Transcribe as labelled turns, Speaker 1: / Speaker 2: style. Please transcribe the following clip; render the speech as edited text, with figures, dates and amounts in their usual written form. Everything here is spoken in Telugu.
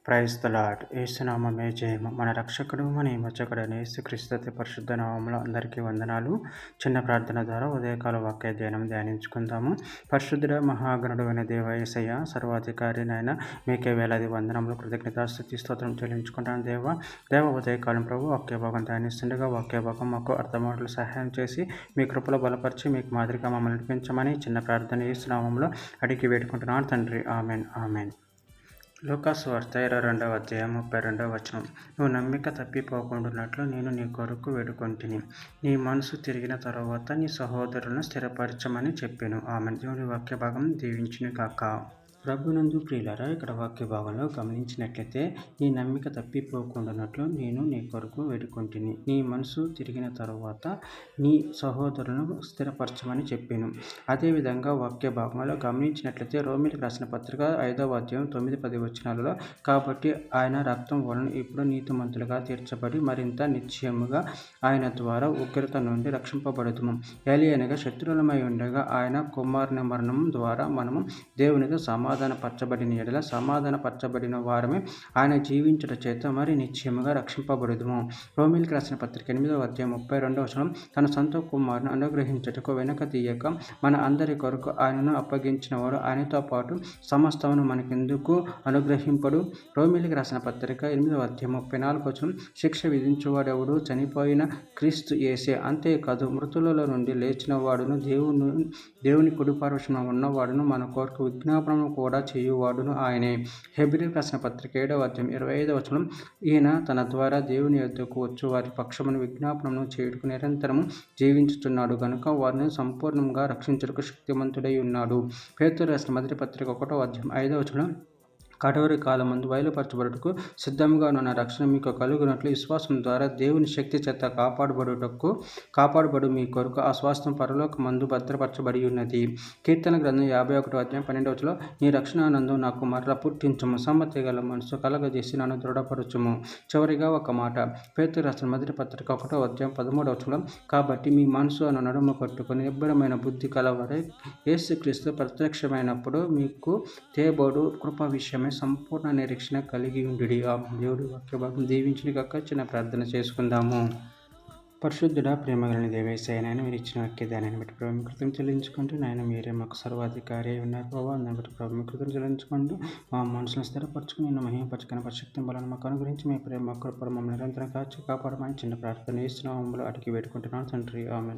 Speaker 1: Praise the lord. యేసునామమే జయము. మన రక్షకుడు మన విమోచకుడైన యేసుక్రీస్తు అతి పరిశుద్ధ నామములో అందరికీ వందనాలు. చిన్న ప్రార్థన ద్వారా ఉదయకాల వాక్య ధ్యానించుకుందాము. పరిశుద్ధుడ మహాగణుడు అయిన దేవ యేసయ్య, సర్వాధికారి నాయన, మీకే వేలాది వందనములు, కృతజ్ఞతాస్తుతి స్తోత్రం చెల్లించుకుంటాను దేవ ఉదయకాలం ప్రభు వాక్య భాగం ధ్యానిస్తుండగా వాక్య భాగం మాకు అర్థమాటలు సహాయం చేసి మీ కృపలో బలపరిచి మీకు మాదిరిగా మమ్మల్ని నడిపించమని చిన్న ప్రార్థన యేసునామములో అడిగి వేడుకుంటున్నాను తండ్రి. Amen amen. లూకాసు వార్త 22వ అధ్యాయం 32వ వచనం. నువ్వు నమ్మిక తప్పిపోకుండానట్లు నేను నీ కొరకు వేడుకొంటిని. నీ మనసు తిరిగిన తరువాత నీ సహోదరులను స్థిరపరచమని చెప్పాను. ఆమెన్. దేవుని వాక్య భాగం దీవించును కాక. ప్రభునందు ప్రియులారా, ఇక్కడ వాక్య భాగంలో గమనించినట్లయితే, నీ నమ్మిక తప్పిపోకుండానట్లు నేను నీ కొరకు వేడుకొంటిని. నీ మనసు తిరిగిన తరువాత నీ సహోదరులను స్థిరపరచమని చెప్పాను. అదేవిధంగా వాక్య భాగంలో గమనించినట్లయితే రోమీయులకు రాసిన పత్రిక 5వ అధ్యాయం 9-10 వచనాలలో, కాబట్టి ఆయన రక్తం వలన ఇప్పుడు నీతిమంతులుగా తీర్చబడి మరింత నిశ్చయముగా ఆయన ద్వారా ఉగ్రత నుండి రక్షింపబడుదుము. ఏలియనగా శత్రువులమై ఉండగా ఆయన కుమారుని మరణం ద్వారా మనము దేవునితో సమాధానపరచబడిన ఎడల సమాధానపరచబడిన వారమే ఆయన జీవించుట చేత మరి నిశ్చయముగా రక్షింపబడుదుము. రోమీయులకు రాసిన పత్రిక 8వ అధ్యాయం 32వ వచనం, తన సొంత కుమారుని అనుగ్రహించుటకు వెనక తీయక మన అందరి కొరకు ఆయనను అప్పగించిన వాడు ఆయనతో పాటు సమస్తమును మనకెందుకు అనుగ్రహింపడు. రోమీయులకు రాసిన పత్రిక 8వ అధ్యాయం 34వ వచనం, శిక్ష విధించువాడెవడు చనిపోయిన క్రీస్తు యేసే, అంతేకాదు మృతులలో నుండి లేచిన వాడును దేవుని కుడిపార్శ్వమున ఉన్నవాడును మన కొరకు విజ్ఞాపనము కూడా చేయువాడును ఆయనే. హెబ్రీయులకు రాసిన పత్రిక 7వ అధ్యాయం 25వ వచనం, ఈయన తన ద్వారా దేవుని యొద్దకు వచ్చు వారి పక్షమును విజ్ఞాపనము చేయుటకు నిరంతరము జీవించుచున్నాడు గనుక వారిని సంపూర్ణంగా రక్షించుటకు శక్తిమంతుడై ఉన్నాడు. పేతురు రాసిన మొదటి పత్రిక 1వ అధ్యాయం 5వ వచనం, కడవరి కాలమందు బయలుపరచబడుటకు సిద్ధంగా ఉన్న రక్షణ మీకు కలుగునట్లు విశ్వాసం ద్వారా దేవుని శక్తి చేత కాపాడబడు మీ కొరకు ఆ స్వాస్థ్యం పరలోకమందు భద్రపరచబడి ఉన్నది. కీర్తన గ్రంథం 51వ అధ్యాయం 12వ వచనంలో, నీ రక్షణానందం నాకు మరల పుట్టించుము, సమ్మతి గల మనసు కలగజేసి నన్ను దృఢపరచుము. చివరిగా ఒక మాట, పేతురు రాసిన మొదటి పత్రిక 1వ అధ్యాయం 13వ వచనంలో, కాబట్టి మీ మనసు అను నడుము కట్టుకొని నిబ్బరమైన బుద్ధి కలవారై యేసుక్రీస్తు ప్రత్యక్షమైనప్పుడు మీకు తేబోడు కృప విషయమై సంపూర్ణ నిరీక్షణ కలిగి ఉండుడి. ఆ దేవుడి వాక్య భాగం దీవించిన కాక చిన్న ప్రార్థన చేసుకుందాము. పరిశుద్ధుడా, ప్రేమగలని దేవేశయ్య, నాయన మీరు ఇచ్చిన వాక్య దానిని బట్టి ప్రభు కృతం చెల్లించుకుంటూ, నాయన మీరే మాకు సర్వాధికారి ఉన్నారు ప్రభావ, దాన్ని బట్టి ప్రభు కృతం చెల్లించుకుంటూ మా మనసును స్థిరపరచుకుని నిన్ను మహిమపరచుకుని పరిశుద్ధం బలను మాకు అనుగ్రహించి మీ ప్రేమ కృపను మమ్మల్ని నిరంతరం కాచి కాపాడమని చిన్న ప్రార్థన చేస్తున్నాము. అడిగి వేడుకుంటున్నాను తండ్రి. ఆమెన్.